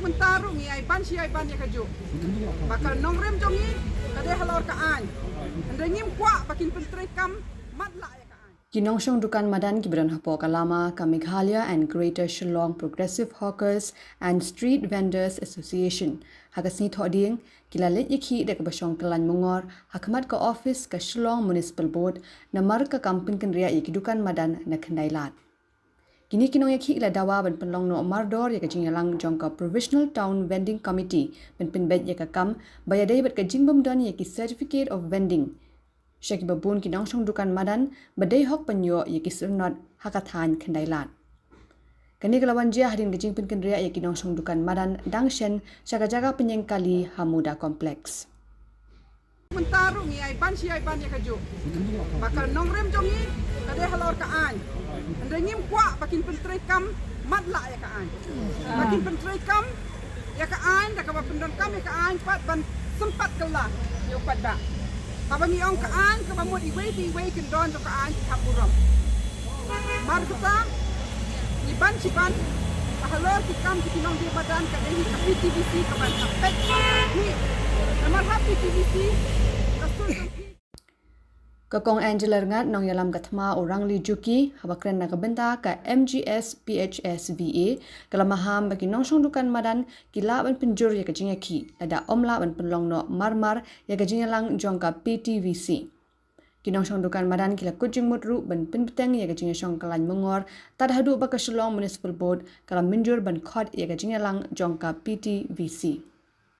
mentarung ai ban ya kaju. Bakal nongrem jongi kade halor kaan. Ndengim kwa bakin pentrekam matla ya kaan. Nongshong dukan madan kibaran hapoh lama ka Meghalaya and Greater Shillong Progressive Hawkers and Street Vendors Association hagasni Thohdieng kila Leit iakhih dek shong kyllain mungor hakhmat ka Ophis ka Shillong Municipal Board namar ka pynkynriah dukan madan na Khyndailad. Kini kinong iakhih ila dawa ban penlong no mardor ya kajing yalang jong ka Provisional Town Vending Committee ban penbet ya ka kam bayadai bat kajing bamdon ya ki Certificate of Vending. Syaki babun ki nongshong dukan madan badai hok penyo ya ki surnot hakathan Khyndailad. Kani kelawan jia hadin kajing pynkynriah ya ki nongshong dukan madan dangshen jaga-jaga penyengkali hamuda kompleks. Mentarung ai ban ya kaju. Bakal nongrem jongi kade halor kaan. Ndengim kwa bakin pentrekam matla ya kaan. Bakin pentrekam ya kaan dak ba pentrekam ya kaan pat ban sempat kelah yo pada. Kabang iong kaan kabamot iway kendon to kaan hapurom. Mar kita iban siban halor kikam kinong di badan kadehi ka PTVC kaban kapet ni namar PTVC rasul Kakong Angela ngat nong yalam katma orang li juki habakren na kabenta ka MGSPHSVA kalamaham bagi nongshong dukan madan kila ban penjur ya kajing iakhih ada omla ban penlong no marmar ya kajing yalang jong ka PTVC. Kinongshong dukan madan kila kujing mutru ban penbeteng ya kajing shong kyllain mungor tad hadu ba ka Shillong Municipal Board kalam menjur ban khot ya kajing yalang jong ka PTVC.